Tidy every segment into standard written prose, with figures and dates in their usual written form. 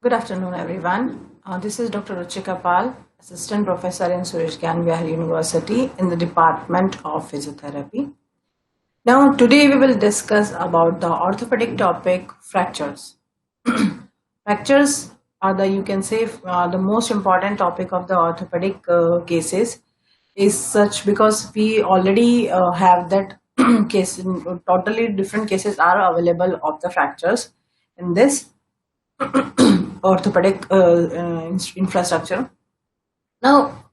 Good afternoon, everyone. This is Dr. Ruchika Pal, Assistant Professor in Suresh Gyan Vihar University in the Department of Physiotherapy. Now, today we will discuss about the orthopedic topic fractures. Fractures are you can say, the most important topic of the orthopedic cases is such because we already have that case, totally different cases are available of the fractures in this orthopedic infrastructure. Now,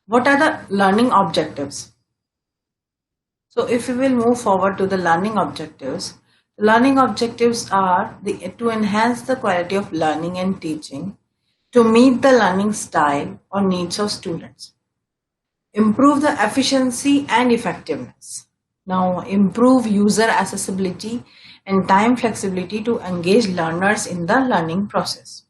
what are the learning objectives? So, if we will move forward to the learning objectives are to enhance the quality of learning and teaching, to meet the learning style or needs of students, improve the efficiency and effectiveness. Now, improve user accessibility and time flexibility to engage learners in the learning process.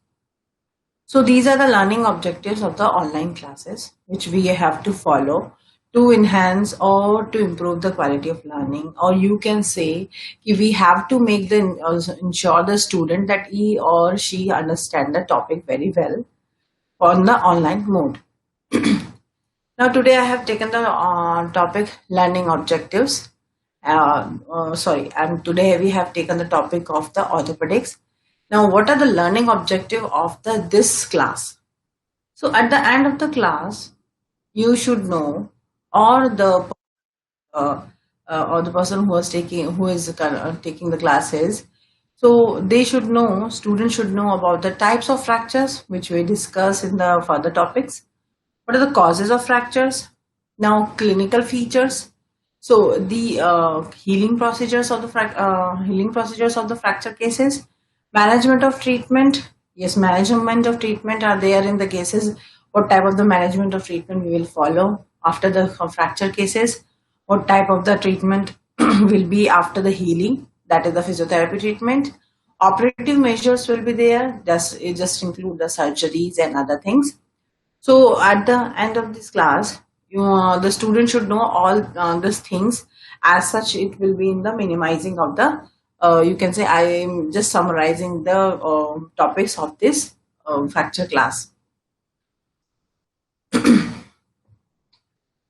So these are the learning objectives of the online classes which we have to follow to enhance or to improve the quality of learning, or you can say we have to make the ensure the student that he or she understand the topic very well on the online mode. Now today I have taken the topic learning objectives. And today we have taken the topic of the orthopedics. Now, what are the learning objective of this class? So, at the end of the class, you should know, or uh, the person who is taking the classes. So they should know. Students should know about the types of fractures which we discuss in the further topics. What are the causes of fractures? Now, clinical features. So the healing procedures of the fracture cases, management of treatment. Yes, management of treatment are there in the cases. What type of the management of treatment we will follow after the fracture cases? What type of the treatment will be after the healing? That is the physiotherapy treatment. Operative measures will be there. It just include the surgeries and other things. So at the end of this class, the student should know all these things. As such, it will be in the minimizing of the. You can say I am just summarizing the topics of this fracture class.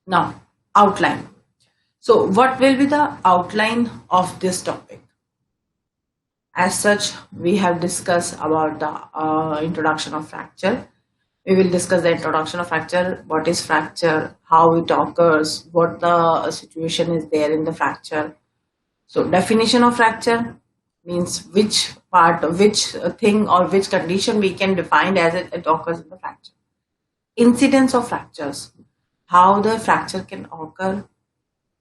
Now, outline. So, what will be the outline of this topic? As such, we have discussed about the introduction of fracture. We will discuss the introduction of fracture, what is fracture, how it occurs, what the situation is there in the fracture. So definition of fracture means which part, which thing or which condition we can define as it occurs in the fracture. Incidence of fractures, how the fracture can occur,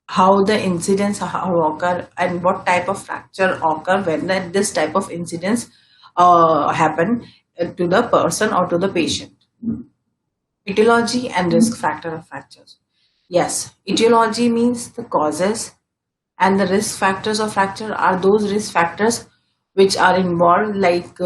how the incidents occur, and what type of fracture occur when this type of incidents happen to the person or to the patient. Etiology and risk factor of fractures. Yes, etiology means the causes, and the risk factors of fracture are those risk factors which are involved, like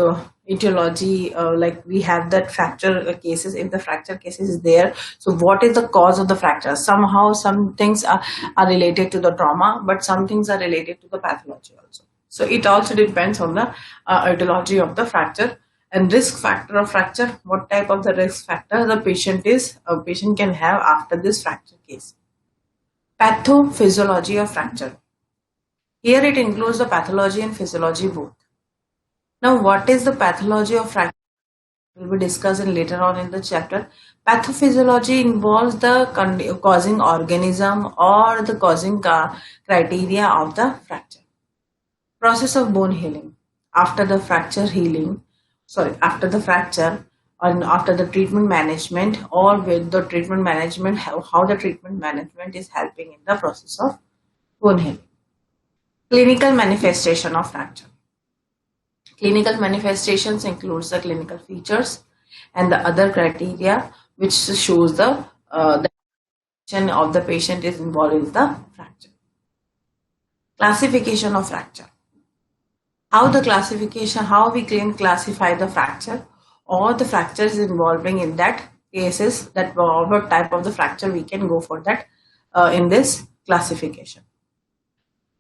etiology, like we have that fracture cases. If the fracture cases is there, so what is the cause of the fracture? Somehow, some things are related to the trauma, but some things are related to the pathology also. So it also depends on the etiology of the fracture. And risk factor of fracture, what type of the risk factor the patient can have after this fracture case. Pathophysiology of fracture. Here it includes the pathology and physiology both. Now, what is the pathology of fracture? Will be discussed later on in the chapter. Pathophysiology involves the causing organism or the causing criteria of the fracture. Process of bone healing. After the fracture after the fracture and after the treatment management, or with the treatment management, how the treatment management is helping in the process of bone healing. Clinical manifestation of fracture. Clinical manifestations includes the clinical features and the other criteria which shows the condition of the patient is involved in the fracture. Classification of fracture. How we can classify the fracture, or the fractures involving in that cases, that what type of the fracture we can go for that in this classification.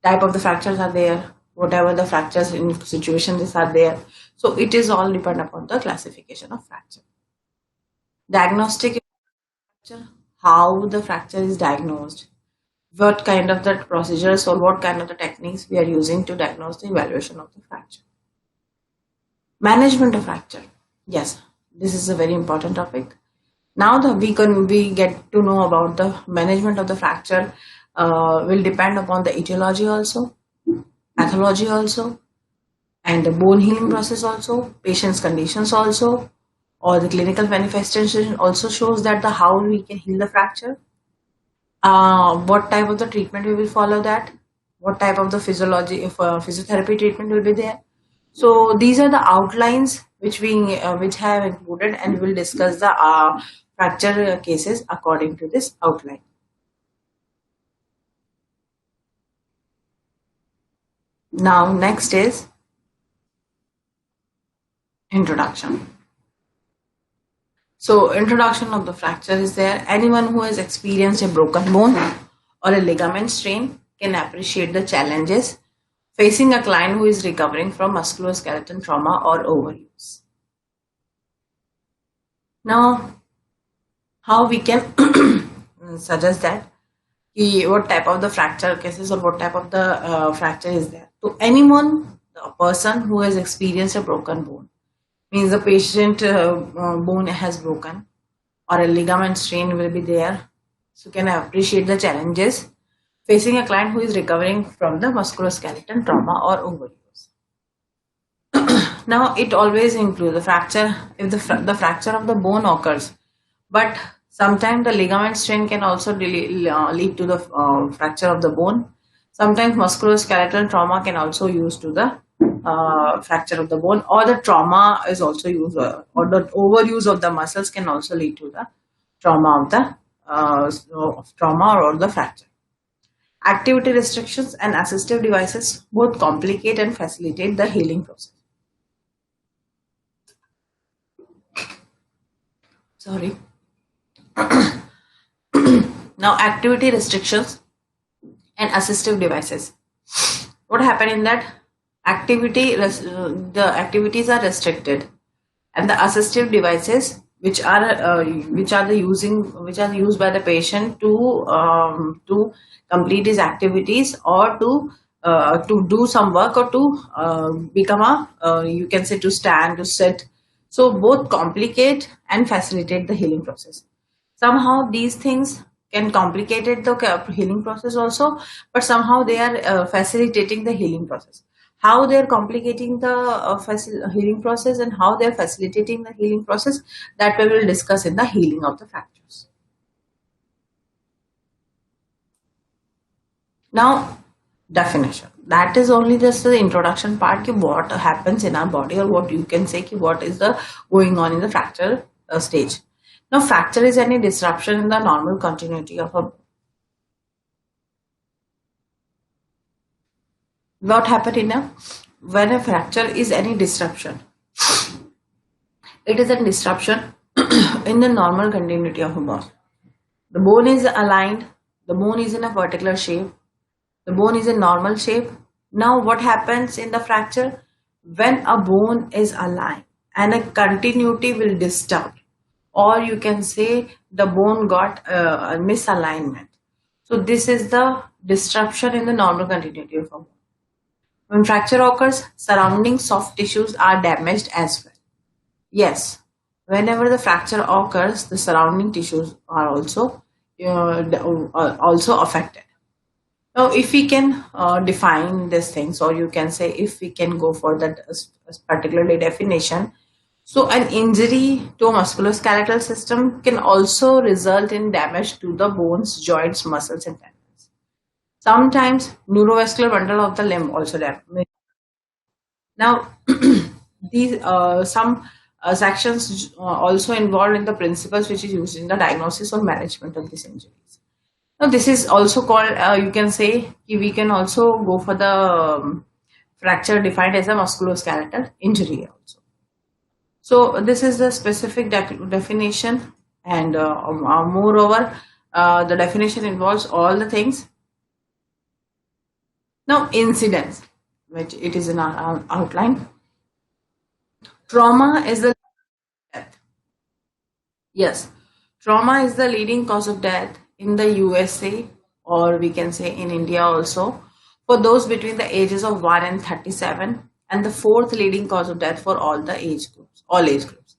Type of the fractures are there, whatever the fractures in situations are there. So it is all depend upon the classification of fracture. Diagnostic fracture, how the fracture is diagnosed, what kind of the procedures or what kind of the techniques we are using to diagnose the evaluation of the fracture. Management of fracture. Yes, this is a very important topic. Now that we get to know about the management of the fracture will depend upon the etiology also, pathology also, and the bone healing process also, patient's conditions also, or the clinical manifestation also shows that the how we can heal the fracture, what type of the treatment we will follow that, what type of the physiology if physiotherapy treatment will be there. So these are the outlines which have included, and we will discuss the fracture cases according to this outline. Now next is introduction. So introduction of the fracture is there. Anyone who has experienced a broken bone or a ligament strain can appreciate the challenges facing a client who is recovering from musculoskeletal trauma or overuse. Now, how we can suggest that what type of the fracture cases or what type of the fracture is there. To anyone, a person who has experienced a broken bone, means the patient bone has broken or a ligament strain will be there. So can appreciate the challenges facing a client who is recovering from the musculoskeletal trauma or overuse. Now it always includes the fracture if the fracture of the bone occurs, but sometimes the ligament strain can also lead to the fracture of the bone. Sometimes musculoskeletal trauma can also use to the fracture of the bone, or the trauma is also used, or the overuse of the muscles can also lead to the trauma of the trauma or the fracture. Activity restrictions and assistive devices both complicate and facilitate the healing process. Sorry. Now, activity restrictions and assistive devices. What happened in that? The activities are restricted, and the assistive devices which are used by the patient to complete his activities or to do some work or to become a you can say to stand, to sit. So both complicate and facilitate the healing process. Somehow these things can complicate the healing process also, but somehow they are facilitating the healing process. How they are complicating the healing process and how they are facilitating the healing process, that we will discuss in the healing of the fractures. Now, definition. That is only just the introduction part, what happens in our body, or what you can say what is the going on in the fracture stage. Now, fracture is any disruption in the normal continuity of a bone. What happened when a fracture is any disruption? It is a disruption in the normal continuity of a bone. The bone is aligned, the bone is in a particular shape, the bone is in normal shape. Now what happens in the fracture? When a bone is aligned and a continuity will disturb, or you can say the bone got a misalignment. So this is the disruption in the normal continuity of a bone. When fracture occurs, surrounding soft tissues are damaged as well. Yes, whenever the fracture occurs, the surrounding tissues are also affected. Now, if we can define these things, or you can say if we can go for that particularly definition, so an injury to a musculoskeletal system can also result in damage to the bones, joints, muscles, and tendons. Sometimes neurovascular bundle of the limb also damage. Now, these some sections also involved in the principles which is used in the diagnosis or management of these injuries. Now, this is also called, you can say, we can also go for the fracture defined as a musculoskeletal injury also. So, this is the specific definition, and moreover, the definition involves all the things. Now, incidence, which it is in our outline. Trauma is the death. Yes, trauma is the leading cause of death in the USA, or we can say in India also, for those between the ages of 1 and 37, and the fourth leading cause of death for all the age groups, all age groups.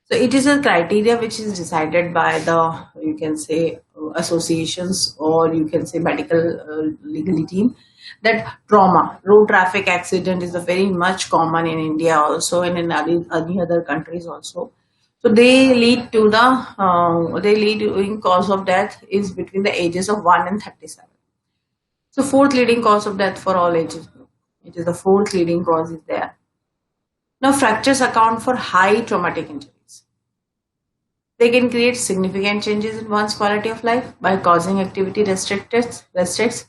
So it is a criteria which is decided by the, you can say, associations, or you can say medical legal team, that trauma, road traffic accident is a very much common in India also, and in any other countries also. So they lead to the, they lead in cause of death is between the ages of 1 and 37. So fourth leading cause of death for all ages group. It is the fourth leading cause is there. Now fractures account for high traumatic injuries. They can create significant changes in one's quality of life by causing activity restricts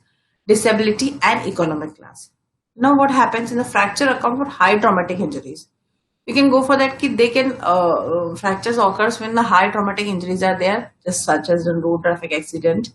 disability and economic class. Now what happens in the fracture account for high traumatic injuries? You can go for that ki they can fractures occurs when the high traumatic injuries are there, just such as a road traffic accident.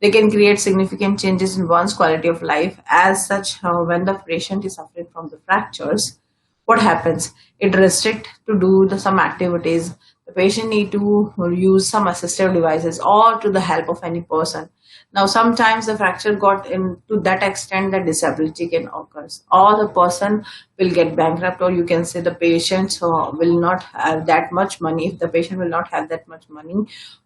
They can create significant changes in one's quality of life. As such, when the patient is suffering from the fractures, what happens? It restricts to do some activities. The patient need to use some assistive devices or to the help of any person. Now, sometimes the fracture got into that extent that disability can occur, or the person will get bankrupt, or you can say the patient will not have that much money. If the patient will not have that much money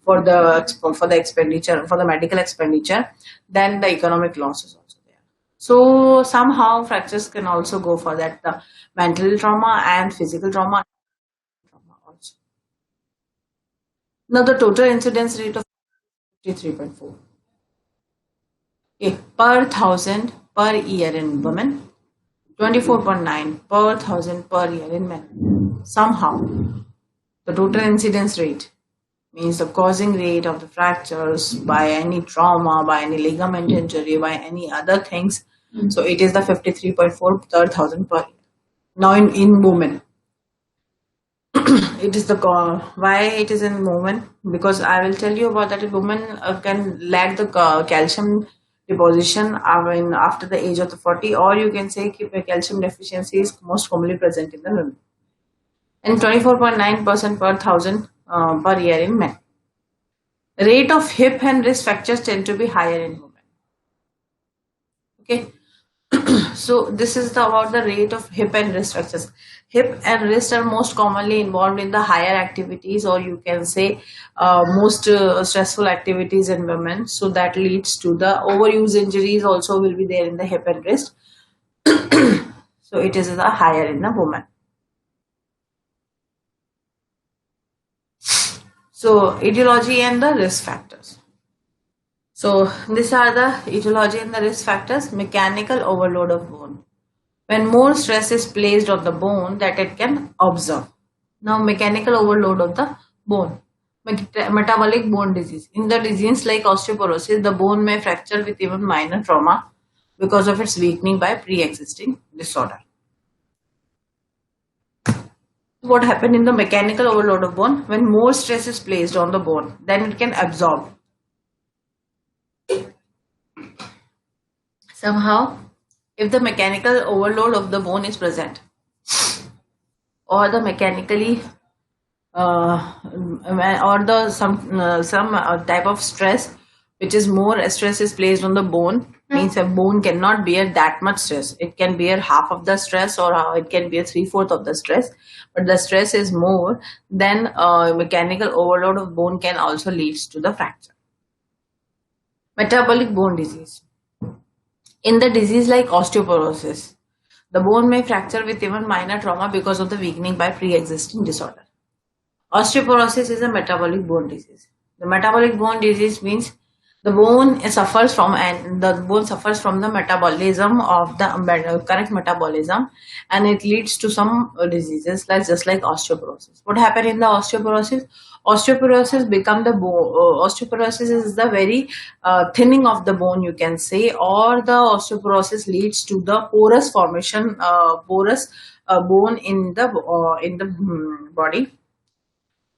for the expenditure, for the medical expenditure, then the economic loss is also there. So somehow fractures can also go for that, the mental trauma and physical trauma also. Now the total incidence rate of 53.4 per thousand per year in women, 24.9 per thousand per year in men. Somehow the total incidence rate means the causing rate of the fractures by any trauma, by any ligament injury, by any other things. So it is the 53.4 per thousand per year. Now in women, it is the why it is in women, because I will tell you about that. Women can lack the calcium deposition after the age of the 40, or you can say calcium deficiency is most commonly present in the women, and 24.9% per thousand per year in men. Rate of hip and wrist fractures tend to be higher in women. Okay. So this is about the rate of hip and wrist fractures. Hip and wrist are most commonly involved in the higher activities, or you can say most stressful activities in women. So that leads to the overuse injuries also will be there in the hip and wrist. So it is the higher in the woman. So etiology and the risk factors. So these are the etiology and the risk factors. Mechanical overload of bone. When more stress is placed on the bone that it can absorb. Now mechanical overload of the bone. Metabolic bone disease. In the disease like osteoporosis, the bone may fracture with even minor trauma because of its weakening by pre-existing disorder. What happened in the mechanical overload of bone? When more stress is placed on the bone, then it can absorb. Somehow, if the mechanical overload of the bone is present, or the mechanically or the some type of stress, which is more stress is placed on the bone, means a bone cannot bear that much stress. It can bear half of the stress, or it can bear 3/4 of the stress, but the stress is more, then mechanical overload of bone can also lead to the fracture. Metabolic bone disease. In the disease like osteoporosis, the bone may fracture with even minor trauma because of the weakening by pre-existing disorder. Osteoporosis is a metabolic bone disease. The metabolic bone disease means the bone suffers from the metabolism of the correct metabolism, and it leads to some diseases like just like osteoporosis. What happened in the osteoporosis? Osteoporosis is the very thinning of the bone, you can say, or the osteoporosis leads to the porous formation, bone in the body.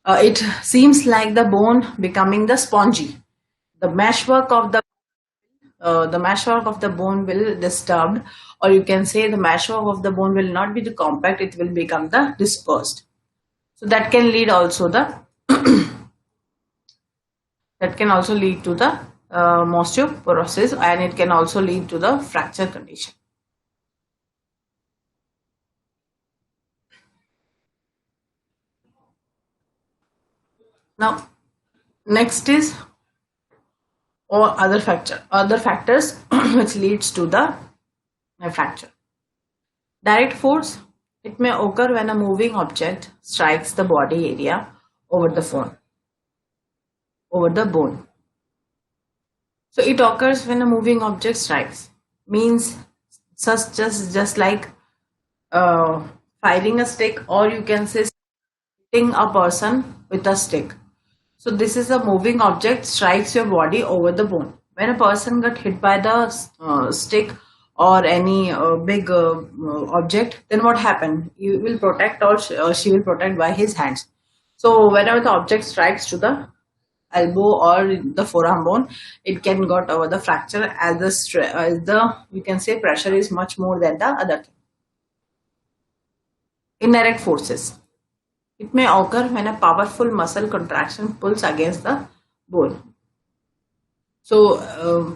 It seems like the bone becoming the spongy. The meshwork of the the meshwork of the bone will disturbed, or you can say the meshwork of the bone will not be the compact, it will become the dispersed. So that can lead also the that can also lead to the osteoporosis, and it can also lead to the fracture condition. Now, next is or other factors which leads to the fracture. Direct force, it may occur when a moving object strikes the body area over the bone. So it occurs when a moving object strikes. Means just like firing a stick, or you can say hitting a person with a stick. So this is a moving object strikes your body over the bone. When a person got hit by the stick or any big object, then what happened? You will protect, or she will protect by his hands. So whenever the object strikes to the elbow or the forearm bone, it can got over the fracture as the you can say pressure is much more than the other thing. Indirect forces. It may occur when a powerful muscle contraction pulls against the bone. So,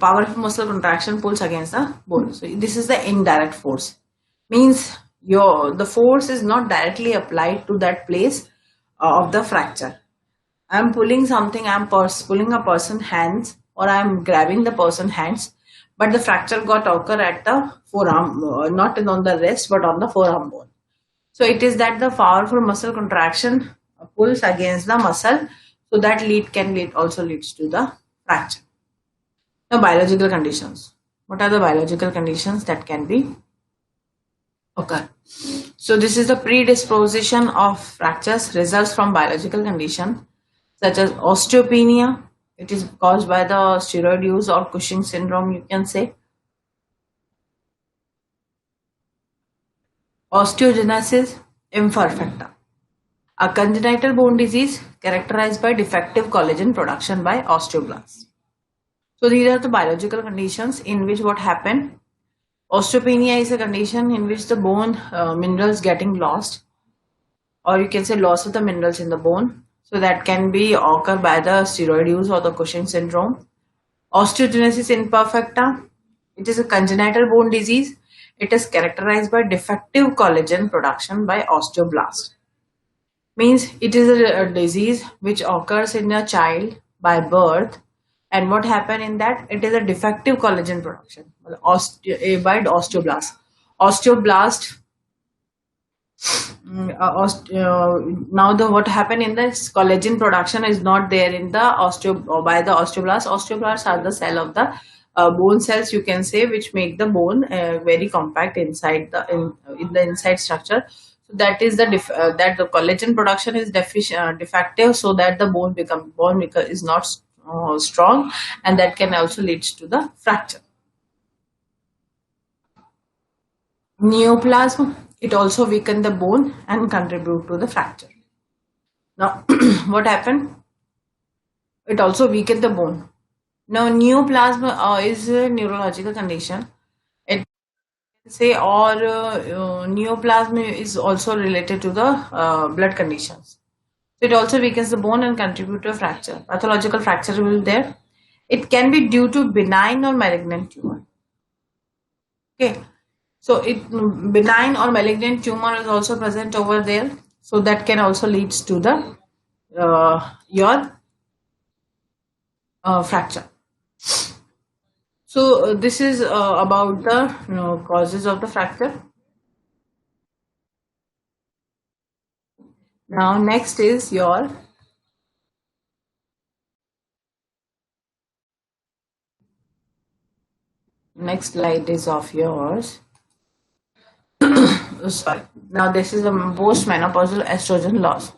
powerful muscle contraction pulls against the bone. So, this is the indirect force. Means the force is not directly applied to that place of the fracture. I am pulling something. I am pulling a person's hands, or I am grabbing the person's hands, but the fracture got occur at the forearm, not on the wrist, but on the forearm bone. So it is that the powerful muscle contraction pulls against the muscle, so that also leads to the fracture. Now, biological conditions. What are the biological conditions that can be occur? So this is the predisposition of fractures results from biological condition such as osteopenia. It is caused by the steroid use or Cushing syndrome, you can say. Osteogenesis imperfecta, a congenital bone disease characterized by defective collagen production by osteoblasts. So these are the biological conditions in which what happen. Osteopenia is a condition in which the bone minerals getting lost, or you can say loss of the minerals in the bone. So that can be occur by the steroid use or the Cushing syndrome. Osteogenesis imperfecta, it is a congenital bone disease. It is characterized by defective collagen production by osteoblast. Means it is a disease which occurs in a child by birth, and what happened in that? It is a defective collagen production by the osteoblast. Osteoblast. Now what happened in this collagen production is not there in the by the osteoblast. Osteoblasts are the cell of the bone cells, you can say, which make the bone very compact inside in the inside structure. So that is the that the collagen production is defective, so that the bone is not strong, and that can also lead to the fracture. Neoplasm, it also weaken the bone and contribute to the fracture. Now, what happened? It also weakened the bone. Now, neoplasm is a neurological condition. It say or neoplasm is also related to the blood conditions. So it also weakens the bone and contribute to a fracture. Pathological fracture will be there. It can be due to benign or malignant tumor. Okay. So benign or malignant tumor is also present over there. So that can also lead to the your fracture. So this is about the causes of the fracture. Now next is your next slide is of yours. Sorry. Now this is the post-menopausal estrogen loss.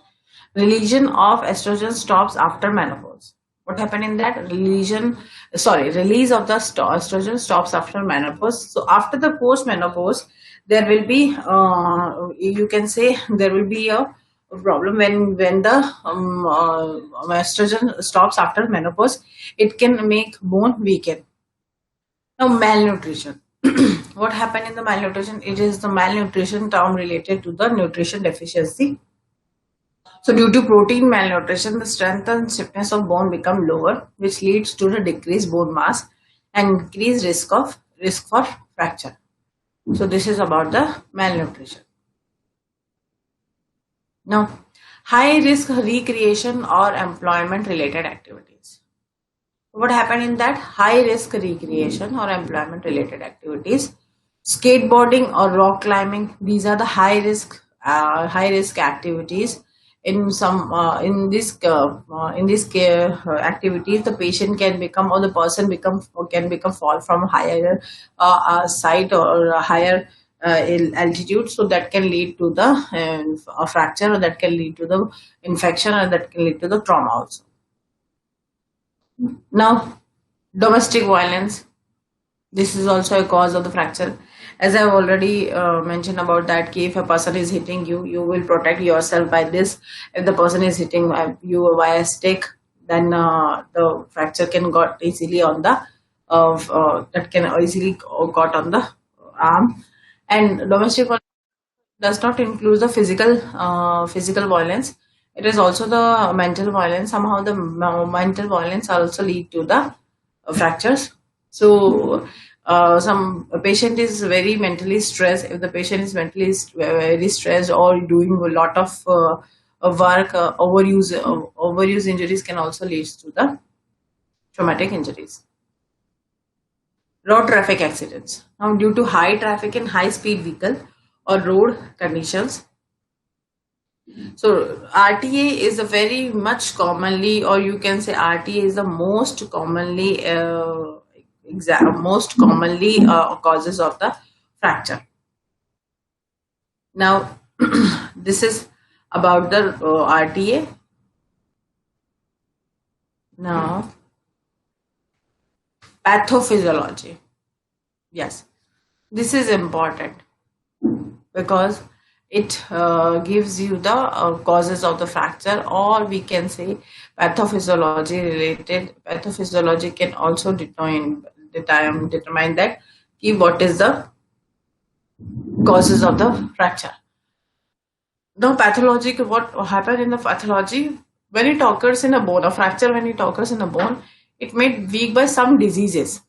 Release of estrogen stops after menopause. What happened in that? Release of the estrogen stops after menopause. So after the post-menopause, there will be, you can say, there will be a problem when the estrogen stops after menopause. It can make bone weaken. Now, malnutrition. What happened in the malnutrition? It is the malnutrition term related to the nutrition deficiency. So, due to protein malnutrition, the strength and stiffness of bone become lower, which leads to the decreased bone mass and increased risk for fracture. So, this is about the malnutrition. Now, high risk recreation or employment related activities. What happened in that? High risk recreation or employment related activities? Skateboarding or rock climbing, these are the high risk activities. In some in this care activities, the patient can become, or the person can become fall from higher site or a higher altitude, so that can lead to the a fracture, or that can lead to the infection, or that can lead to the trauma also. Now, domestic violence, this is also a cause of the fracture. As I've already mentioned about that, if a person is hitting you, you will protect yourself by this. If the person is hitting you via stick, then the fracture can got easily on the that can easily got on the arm. And domestic violence does not include the physical violence. It is also the mental violence. Somehow the mental violence also lead to the fractures. So some a patient is very mentally stressed. If the patient is very stressed or doing a lot of work, overuse injuries can also lead to the traumatic injuries. Road traffic accidents. Now, due to high traffic and high speed vehicle or road conditions, so RTA is a very much commonly, or you can say RTA is the most commonly causes of the fracture. Now, this is about the RTA. Now, pathophysiology. Yes, this is important because it gives you the causes of the fracture, or we can say pathophysiology can also determine that what is the causes of the fracture. Now, pathology, what happened in the pathology, when it occurs in a bone, a fracture when it occurs in a bone, it may be weak by some diseases.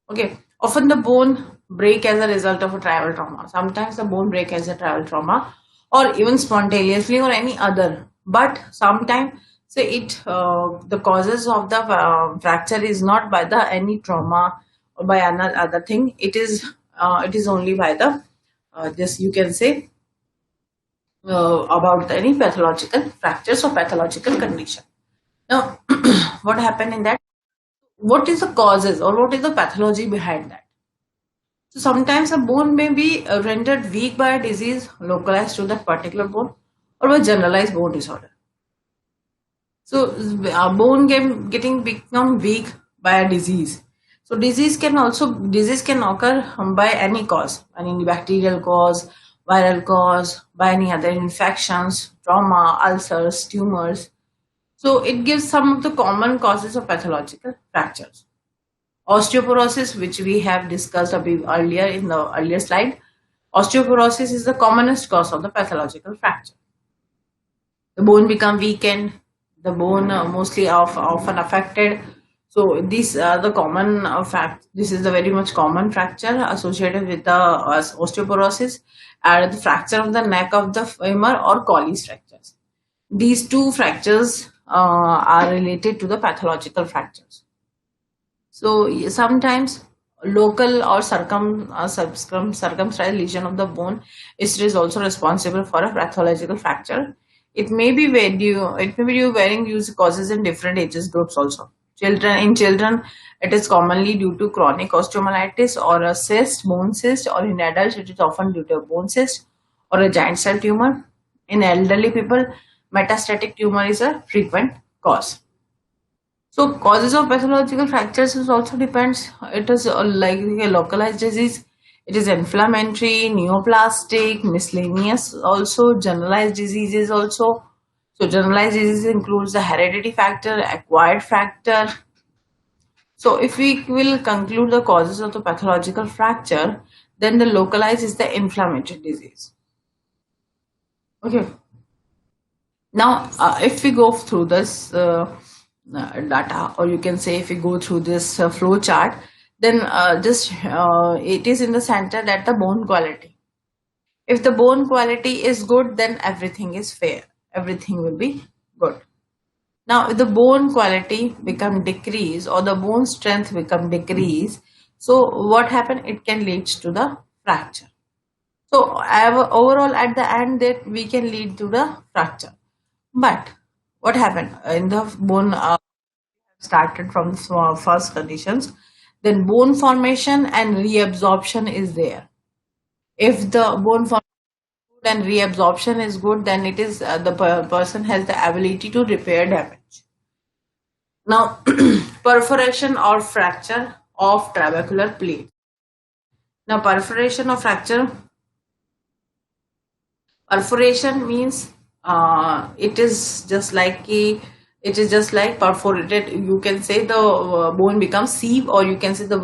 Okay, often the bone break as a result of a tribal trauma. Sometimes the bone break as a tribal trauma, or even spontaneously, or any other. But sometimes, say it the causes of the fracture is not by the any trauma or by another other thing. It is only by the this, you can say, about any pathological fractures or pathological condition. Now, what happened in that? What is the causes or what is the pathology behind that? So sometimes a bone may be rendered weak by a disease localized to that particular bone, or by generalized bone disorder. So a bone getting become weak by a disease. So disease can occur by any cause, any bacterial cause, viral cause, by any other infections, trauma, ulcers, tumors. So it gives some of the common causes of pathological fractures. Osteoporosis, which we have discussed a bit earlier in the earlier slide. Osteoporosis is the commonest cause of the pathological fracture. The bone become weakened, the bone mostly often affected. So these are the common fact. This is the very much common fracture associated with the osteoporosis, and the fracture of the neck of the femur or Colles fractures. These two fractures are related to the pathological fractures. So sometimes local or circumscribed lesion of the bone is also responsible for a pathological fracture. It may be due varying use causes in different ages groups also. In children, it is commonly due to chronic osteomyelitis or a bone cyst, or in adults, it is often due to a bone cyst or a giant cell tumor. In elderly people, metastatic tumor is a frequent cause. So causes of pathological fractures is also depends. It is like a localized disease. It is inflammatory, neoplastic, miscellaneous, also generalized diseases also. So generalized disease includes the hereditary factor, acquired factor, So if we will conclude the causes of the pathological fracture, then the localized is the inflammatory disease. Okay. Now, if we go through this data, or you can say if we go through this flow chart, then it is in the center that the bone quality. If the bone quality is good, then everything is fair. Everything will be good. Now, if the bone quality become decrease or the bone strength become decrease, so what happen? It can lead to the fracture. So, overall, at the end, that we can lead to the fracture. But what happened in the bone? Started from the first conditions, then bone formation and reabsorption is there. If the bone formation and reabsorption is good, then it is the person has the ability to repair damage. Now, perforation or fracture of trabecular plate. Now, perforation means it is just like perforated. You can say the bone becomes sieve, or you can say the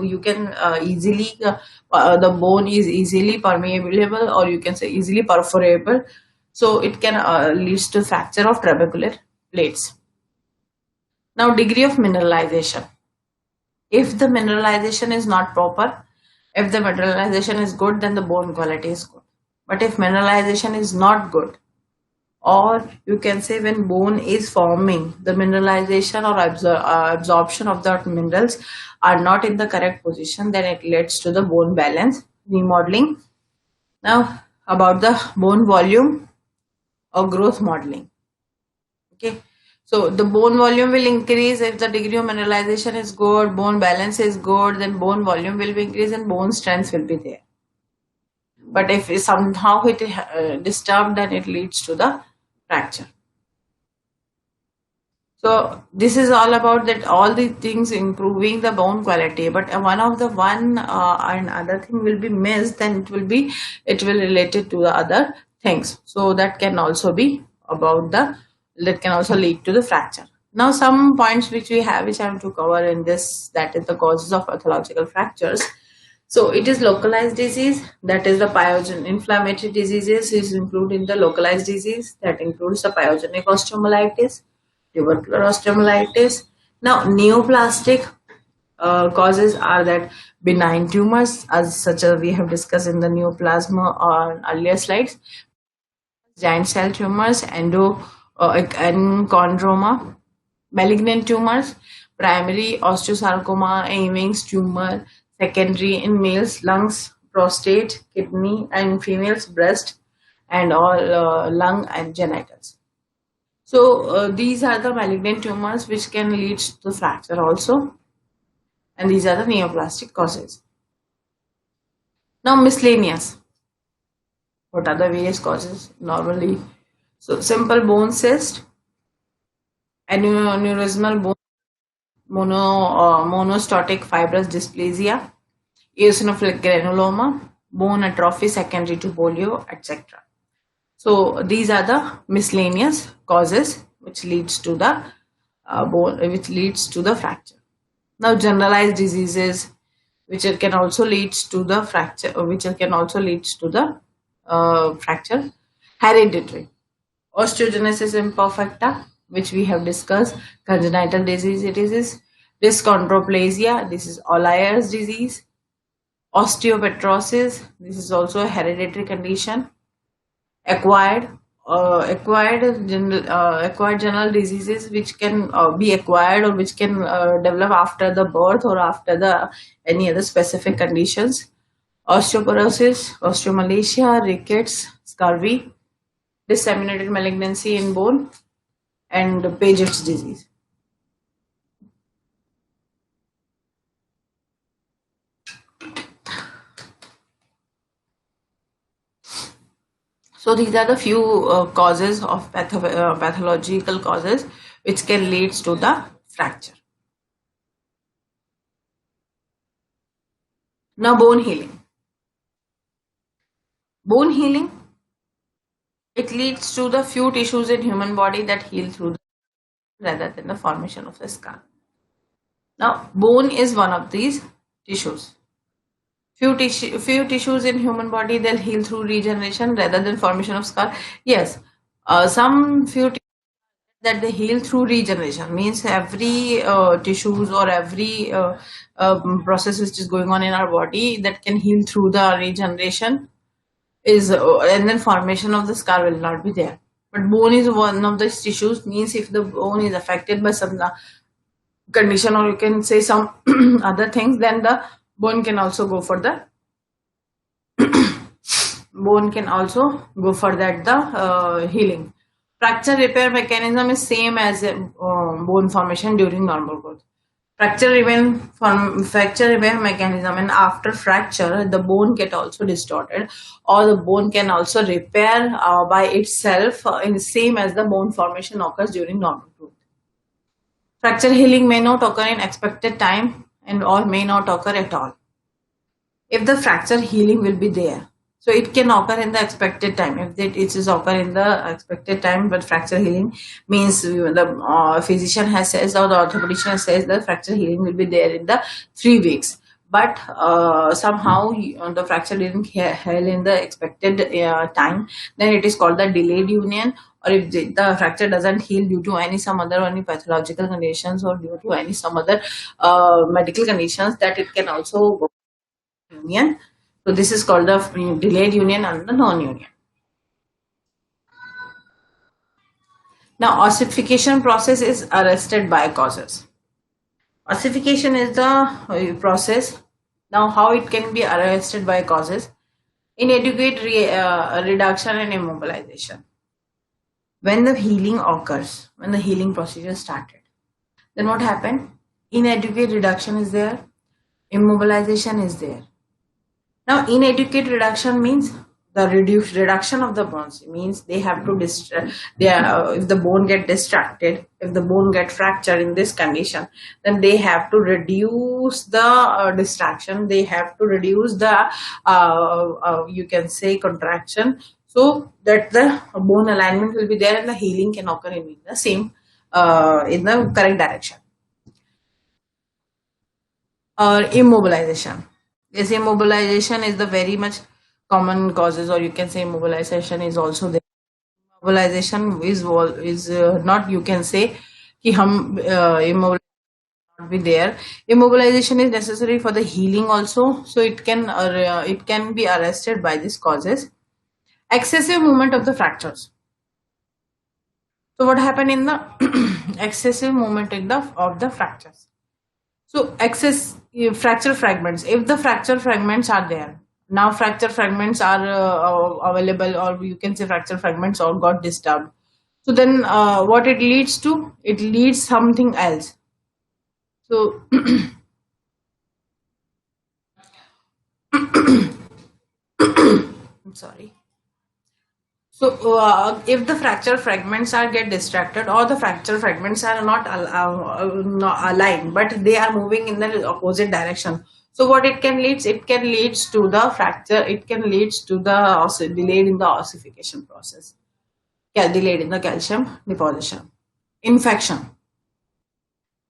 bone is easily permeable, or you can say easily perforable. So it can leads to fracture of trabecular plates. Now, degree of mineralization. If the mineralization is not proper, if the mineralization is good, then the bone quality is good. But if mineralization is not good, or you can say when bone is forming, the mineralization or absorption of the minerals are not in the correct position, then it leads to the bone balance remodeling. Now, about the bone volume or growth modeling. Okay. So the bone volume will increase if the degree of mineralization is good, bone balance is good, then bone volume will be increased and bone strength will be there. But if somehow it is disturbed, then it leads to the fracture. So this is all about that, all the things improving the bone quality. But one and other thing will be missed, then it will related to the other things. So that can also be that can also lead to the fracture. Now, some points which I have to cover in this, that is the causes of pathological fractures. So it is localized disease, that is the pyogenic inflammatory diseases is included in the localized disease, that includes the pyogenic osteomyelitis, tubercular osteomyelitis. Now, neoplastic causes are that benign tumors, as such as we have discussed in the neoplasma on earlier slides, giant cell tumors, enchondroma, malignant tumors, primary osteosarcoma, Ewing's tumor, secondary in males, lungs, prostate, kidney, and females, breast, and all lung and genitals. So these are the malignant tumors which can lead to fracture also, and these are the neoplastic causes. Now, miscellaneous. What are the various causes normally? So simple bone cyst, aneurysmal bone, monostotic fibrous dysplasia, eosinophilic granuloma, bone atrophy secondary to polio, etc. So these are the miscellaneous causes which leads to the fracture. Now, generalized diseases which can also lead to the fracture. Hereditary osteogenesis imperfecta, which we have discussed. Congenital diseases, dyschondroplasia, this is Ollier's disease. Osteopetrosis, this is also a hereditary condition. Acquired general diseases which can be acquired, or which can develop after the birth or after any other specific conditions. Osteoporosis, osteomalacia, rickets, scurvy, disseminated malignancy in bone, and Paget's disease. So these are the few causes of pathological causes which can lead to the fracture. Now, bone healing. Bone healing, it leads to the few tissues in human body that heal through rather than the formation of the scar. Now, bone is one of these tissues. Few tissues in human body, they'll heal through regeneration rather than formation of scar. Yes, some few that they heal through regeneration means every tissues or every process which is going on in our body that can heal through the regeneration is and then formation of the scar will not be there. But bone is one of these tissues, means if the bone is affected by some condition, or you can say some other things, then the bone can also go for the bone can also go for that the healing. Fracture repair mechanism is same as bone formation during normal growth. Fracture repair mechanism, and after fracture the bone get also distorted, or the bone can also repair by itself in same as the bone formation occurs during normal growth. Fracture healing may not occur in expected time and or may not occur at all. If the fracture healing will be there, so it can occur in the expected time. If it is occur in the expected time, but fracture healing means the physician has says, or the orthopedician says the fracture healing will be there in the 3 weeks. But somehow the fracture didn't heal in the expected time, then it is called the delayed union. Or if the fracture doesn't heal due to some other pathological conditions, or due to some other medical conditions, that it can also go union. So this is called the delayed union and the non-union. Now, ossification process is arrested by causes. Ossification is the process. Now, how it can be arrested by causes? Inadequate reduction and immobilization. When the healing occurs, when the healing procedure started, then what happened? Inadequate reduction is there, immobilization is there. Now, inadequate reduction means the reduction of the bones, means they have to if the bone get distracted, if the bone get fractured in this condition, then they have to reduce the distraction, they have to reduce the you can say contraction, so that the bone alignment will be there and the healing can occur in the same in the correct direction. Or immobilization. Yes, immobilization is the very much common causes, or you can say immobilization is also there. Immobilization is not, you can say कि हम immobilization not be there. Immobilization is necessary for the healing also, so it can be arrested by these causes. Excessive movement of the fractures. So what happened in the excessive movement of the fractures? So fracture fragments. If the fracture fragments are there, now fracture fragments are available, or you can say fracture fragments all got disturbed. So then what it leads to? It leads something else. So I'm sorry. So if the fracture fragments are get distracted, or the fracture fragments are not aligned, but they are moving in the opposite direction, so what it can leads? It can leads to the fracture. It can leads to the delayed in the ossification process. Delayed in the calcium deposition. Infection.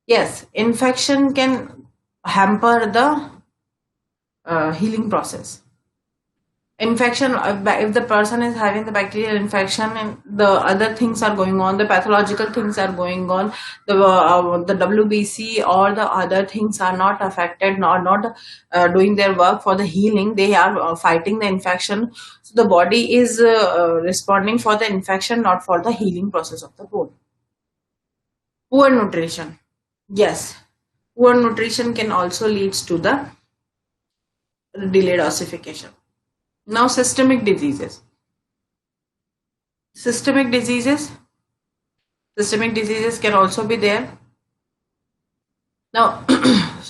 Yes, infection can hamper the healing process. Infection, if the person is having the bacterial infection and the other things are going on, the pathological things are going on, the WBC or the other things are not affected, not doing their work for the healing, they are fighting the infection. So the body is responding for the infection, not for the healing process of the bone. Poor nutrition. Yes, poor nutrition can also lead to the delayed ossification. Now, systemic diseases. Systemic diseases can also be there. Now,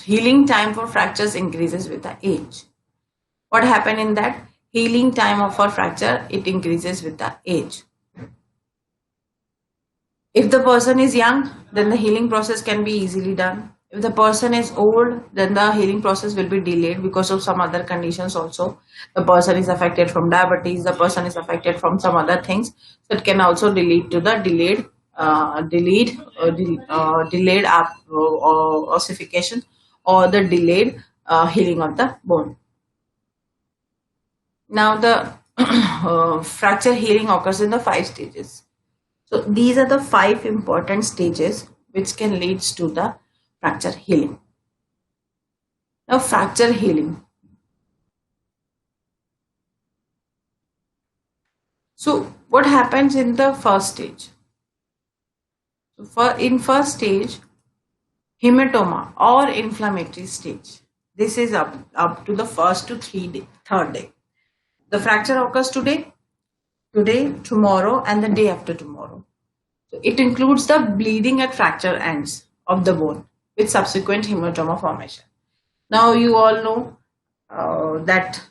healing time for fractures increases with the age. What happened in that? Healing time of a fracture, it increases with the age. If the person is young, then the healing process can be easily done. If the person is old, then the healing process will be delayed because of some other conditions also. The person is affected from diabetes, the person is affected from some other things. So it can also lead to the delayed delayed ossification or the delayed healing of the bone. Now the fracture healing occurs in the 5 stages. So these are the 5 important stages which can lead to the fracture healing. Now fracture healing. So what happens in the first stage? So in first stage, hematoma or inflammatory stage. This is up to the first to third day. The fracture occurs today, tomorrow, and the day after tomorrow. So it includes the bleeding at fracture ends of the bone with subsequent hematoma formation. Now you all know that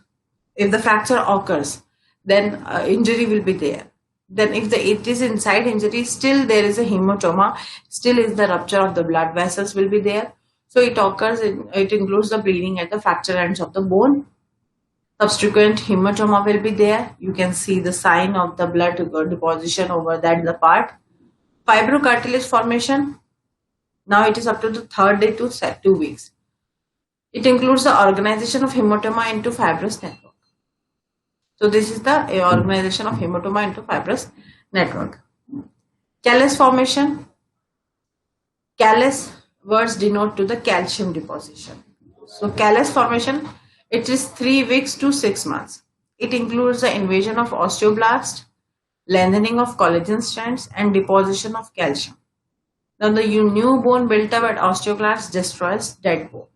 if the fracture occurs, then injury will be there. Then if it is inside injury, still there is a hematoma, still is the rupture of the blood vessels will be there. So it occurs, it includes the bleeding at the fracture ends of the bone. Subsequent hematoma will be there. You can see the sign of the blood deposition over that the part. Fibrocartilage formation. Now it is up to the third day to 2 weeks. It includes the organization of hematoma into fibrous network. So this is the organization of hematoma into fibrous network. Callus formation. Callus words denote to the calcium deposition. So callus formation, it is 3 weeks to 6 months. It includes the invasion of osteoblast, lengthening of collagen strands, and deposition of calcium. Now the new bone built up at osteoclast destroys dead bone.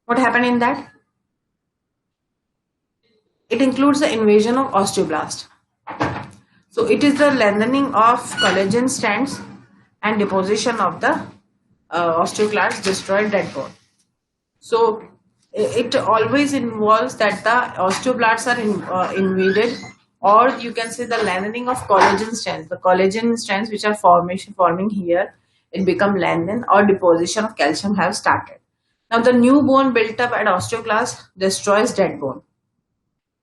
What happened in that? It includes the invasion of osteoblast. So it is the lengthening of collagen strands and deposition of the osteoclast destroyed dead bone. So it always involves that the osteoblasts are invaded, or you can say the lengthening of collagen strands. The collagen strands which are forming here, it become lengthened, or deposition of calcium have started. Now the new bone built up at osteoclast destroys dead bone.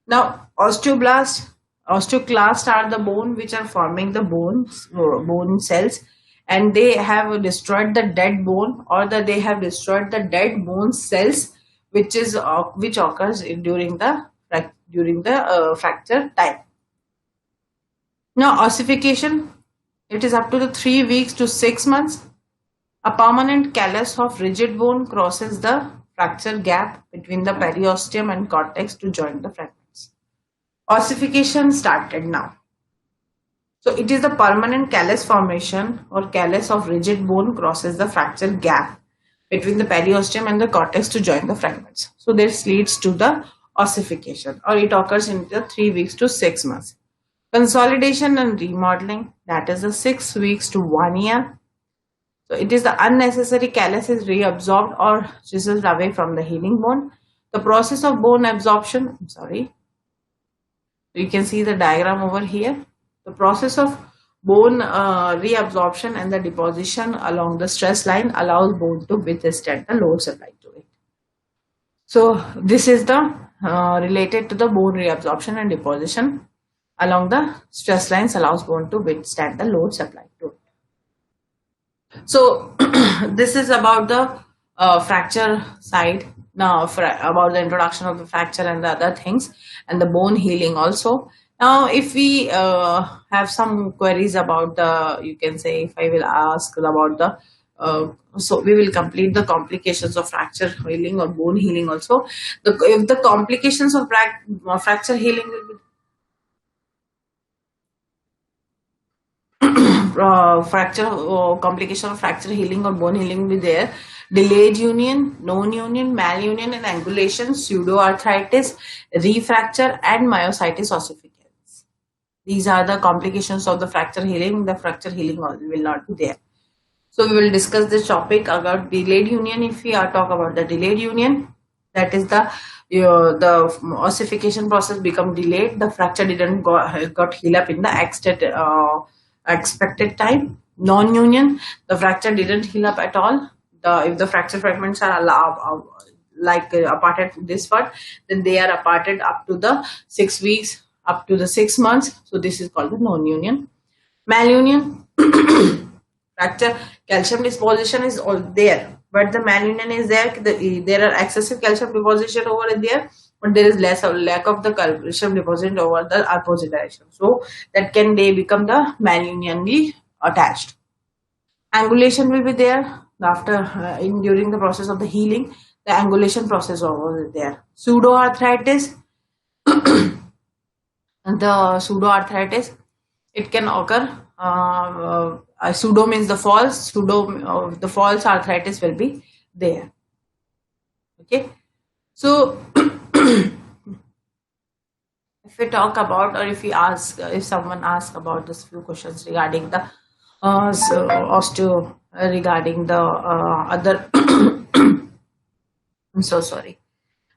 Now osteoclast are the bone which are forming the bone cells, and they have destroyed the dead bone, or they have destroyed the dead bone cells which occurs during the fracture time. Now ossification, it is up to the 3 weeks to 6 months. A permanent callus of rigid bone crosses the fracture gap between the periosteum and cortex to join the fragments. Ossification started now. So it is the permanent callus formation or callus of rigid bone crosses the fracture gap between the periosteum and the cortex to join the fragments. So this leads to the ossification, or it occurs in the 3 weeks to 6 months. Consolidation and remodeling, that is the 6 weeks to 1 year. So it is the unnecessary callus is reabsorbed or chiseled away from the healing bone. The process of bone absorption, you can see the diagram over here. The process of bone reabsorption and the deposition along the stress line allows bone to withstand the load supplied to it. So this is the related to the bone reabsorption and deposition along the stress lines allows bone to withstand the load supplied to it. So this is about the fracture side. Now about the introduction of the fracture and the other things, and the bone healing also. Now if we have some queries about the, you can say, if I will ask about the so we will complete the complications of fracture healing or bone healing also. If the complications of fracture healing will be complication of fracture healing or bone healing will be there. Delayed union, non-union, malunion and angulation, pseudoarthritis, refracture and myositis ossificans. These are the complications of the fracture healing. The fracture healing will not be there. So we will discuss this topic about delayed union. If we are talk about the delayed union, that is the ossification process become delayed. The fracture didn't got heal up in the expected time. Non-union, the fracture didn't heal up at all. If the fracture fragments are aparted this part, then they are aparted up to the 6 weeks, up to the 6 months. So this is called the non-union. Malunion, Fracture, calcium deposition is all there, but the malunion is there. There are excessive calcium deposition over there, but there is lack of the calcium deposit over the opposite direction. So that can they become the malunionly attached. Angulation will be there after in during the process of the healing. The angulation process over there. Pseudoarthritis, the pseudoarthritis, it can occur. Pseudo means the false. The false arthritis will be there. Okay, so if we talk about, or if we ask, if someone asks about this few questions regarding the osteo, regarding the other, I'm so sorry,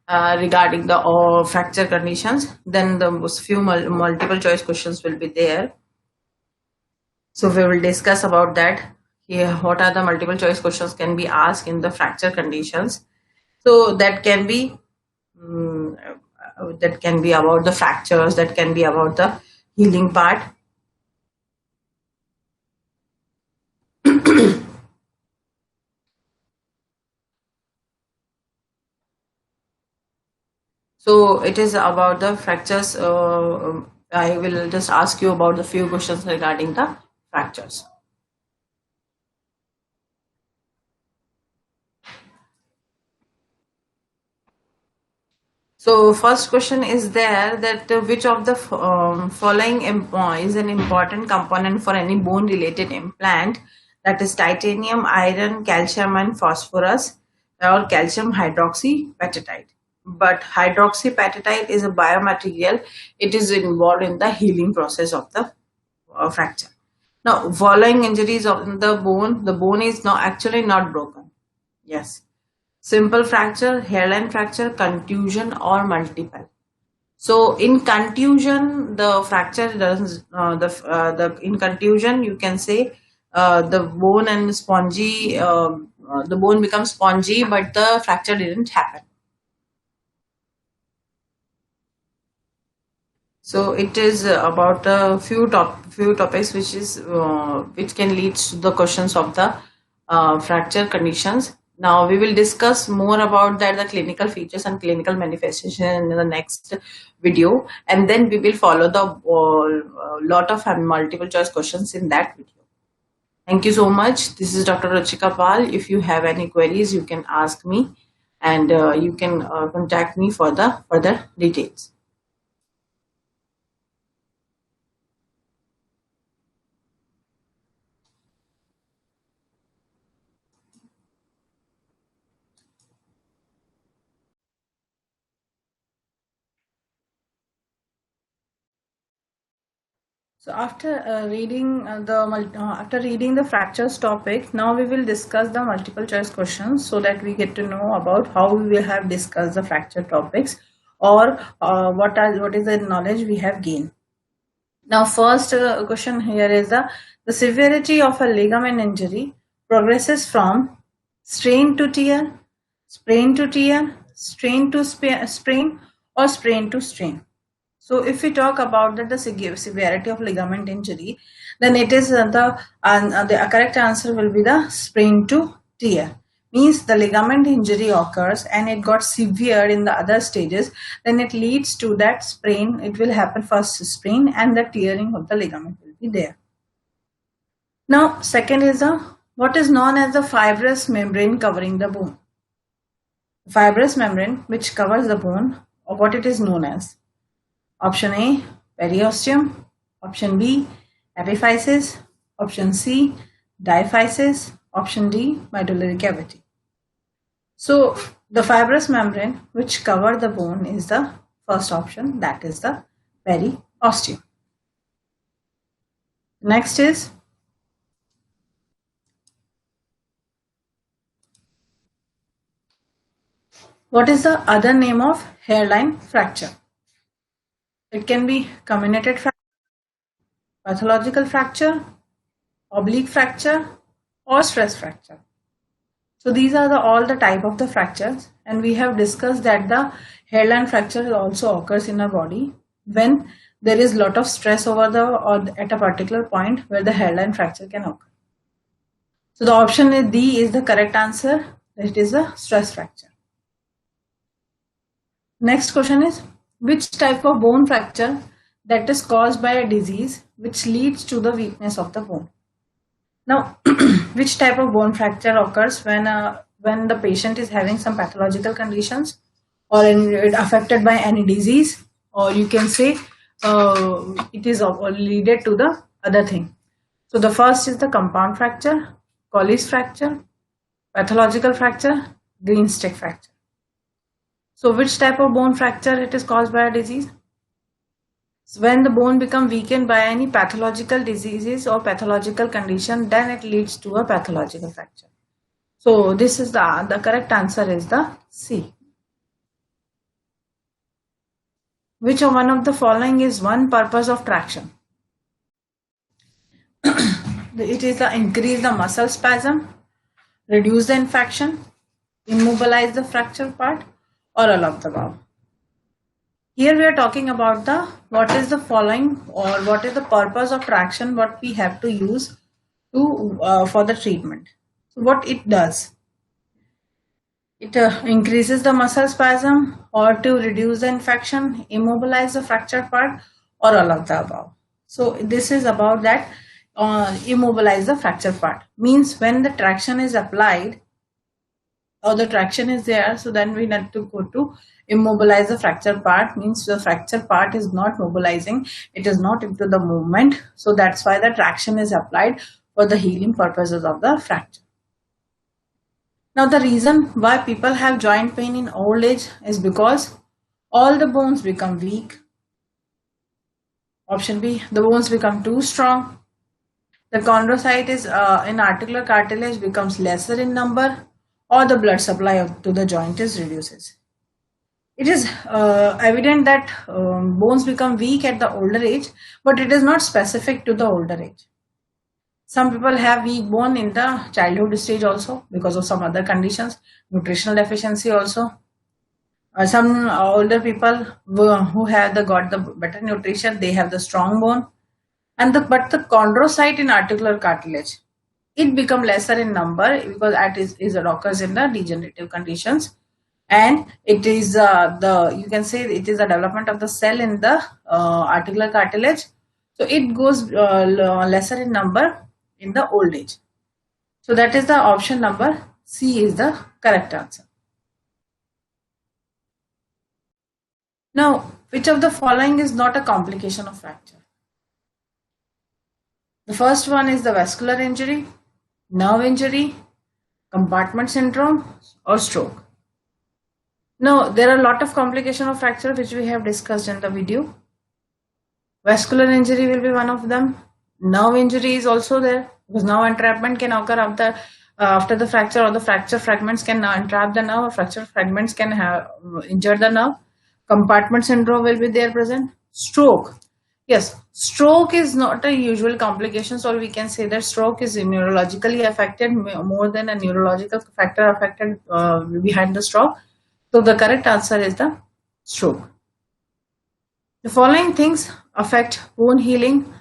regarding the fracture conditions, then the few multiple choice questions will be there. So we will discuss about that. Here, what are the multiple choice questions can be asked in the fracture conditions? So that can be about the fractures, that can be about the healing part. So it is about the fractures. I will just ask you about the few questions regarding the fractures. So first question is there that which of the following is an important component for any bone related implant, that is titanium, iron, calcium and phosphorus, or calcium hydroxyapatite. But hydroxyapatite is a biomaterial. It is involved in the healing process of the fracture. Now, following injuries of the bone is actually not broken. Yes. Simple fracture, hairline fracture, contusion, or multiple. So in contusion, the fracture doesn't. In contusion, you can say the bone and spongy. The bone becomes spongy, but the fracture didn't happen. So it is about a few topics which can lead to the questions of the fracture conditions. Now we will discuss more about that, the clinical features and clinical manifestation in the next video, and then we will follow the lot of multiple choice questions in that video. Thank you so much. This is Dr. Ruchika Pal. If you have any queries, you can ask me, and you can contact me for the further details. So after reading the fractures topic, now we will discuss the multiple choice questions so that we get to know about how we will have discussed the fracture topics, or what is the knowledge we have gained. Now, first question here is the severity of a ligament injury progresses from strain to tear, sprain to tear, strain to sprain, or sprain to strain. So if we talk about the severity of ligament injury, then it is the correct answer will be the sprain to tear. Means the ligament injury occurs and it got severe in the other stages, then it leads to that sprain. It will happen first sprain and the tearing of the ligament will be there. Now second is what is known as the fibrous membrane covering the bone. Fibrous membrane which covers the bone, or what it is known as. Option A, periosteum. Option B, epiphysis. Option C, diaphysis. Option D, medullary cavity. So the fibrous membrane which cover the bone is the first option, that is the periosteum. Next is what is the other name of hairline fracture? It can be comminuted fracture, pathological fracture, oblique fracture, or stress fracture. So these are all the type of the fractures, and we have discussed that the hairline fracture also occurs in our body. when there is lot of stress over the or at a particular point where the hairline fracture can occur. So the option D is the correct answer. It is a stress fracture. Next question is, which type of bone fracture that is caused by a disease which leads to the weakness of the bone? Now, which type of bone fracture occurs when the patient is having some pathological conditions or affected by any disease, or you can say it is related to the other thing. So the first is the compound fracture, Colles fracture, pathological fracture, green stick fracture. So which type of bone fracture it is caused by a disease? So when the bone becomes weakened by any pathological diseases or pathological condition, then it leads to a pathological fracture. So this is the correct answer is the C. Which one of the following is one purpose of traction? It is to increase the muscle spasm, reduce the infection, immobilize the fracture part, or all of the above. Here we are talking about what is the following or what is the purpose of traction, what we have to use to for the treatment. So what it does, it increases the muscle spasm or to reduce the infection, immobilize the fractured part, or all of the above. So this is about that immobilize the fractured part. Means when the traction is applied or the traction is there, so then we need to go to immobilize the fracture part. Means the fracture part is not mobilizing, it is not into the movement, so that's why the traction is applied for the healing purposes of the fracture. Now the reason why people have joint pain in old age is because all the bones become weak. Option B, the bones become too strong, the chondrocyte is in articular cartilage becomes lesser in number, or the blood supply to the joint is reduces. It is evident that bones become weak at the older age, but it is not specific to the older age. Some people have weak bone in the childhood stage also because of some other conditions, nutritional deficiency also. Some older people who have got the better nutrition, they have the strong bone, and but the chondrocyte in articular cartilage, it become lesser in number because it occurs in the degenerative conditions, and it is you can say it is the development of the cell in the articular cartilage, so it goes lesser in number in the old age. So that is the option number C is the correct answer. Now, which of the following is not a complication of fracture? The first one is the vascular injury, nerve injury, compartment syndrome, or stroke. Now, there are a lot of complications of fracture which we have discussed in the video. Vascular injury will be one of them. Nerve injury is also there because nerve entrapment can occur after the fracture, or the fracture fragments can entrap the nerve, or fracture fragments can have injure the nerve. Compartment syndrome will be there present. Stroke. Yes, stroke is not a usual complication, so we can say that stroke is neurologically affected more than a neurological factor affected behind the stroke. So the correct answer is the stroke. The following things affect bone healing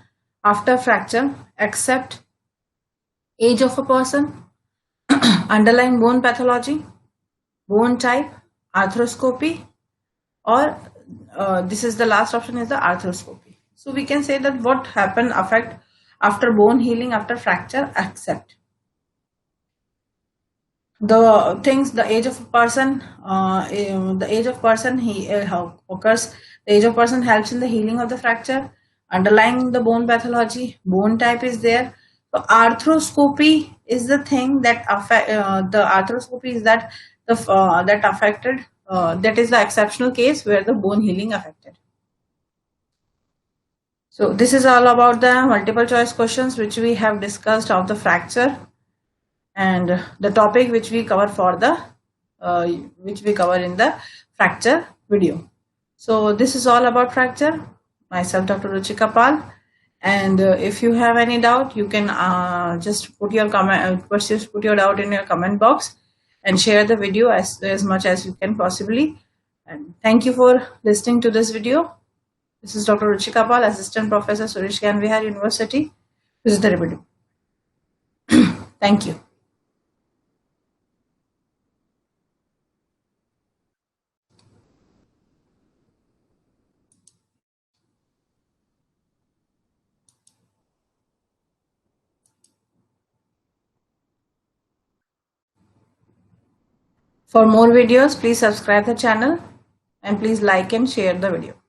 after fracture except age of a person, underlying bone pathology, bone type, arthroscopy, or this is the last option is the arthroscopy. So we can say that what affect after bone healing after fracture except the things, the age of a person, the age of person how occurs, the age of person helps in the healing of the fracture, underlying the bone pathology, bone type is there. So arthroscopy is the thing that affect the arthroscopy is that the that affected that is the exceptional case where the bone healing affected. So this is all about the multiple choice questions which we have discussed of the fracture and the topic which we cover for the which we cover in the fracture video. So this is all about fracture. Myself, Dr. Ruchika Pal, and if you have any doubt, you can just put your comment, put your doubt in your comment box and share the video as much as you can possibly. And thank you for listening to this video. This is Dr. Ruchika Pal, Assistant Professor, Suresh Gyan Vihar University, Physiotherapy. Thank you. For more videos, please subscribe the channel and please like and share the video.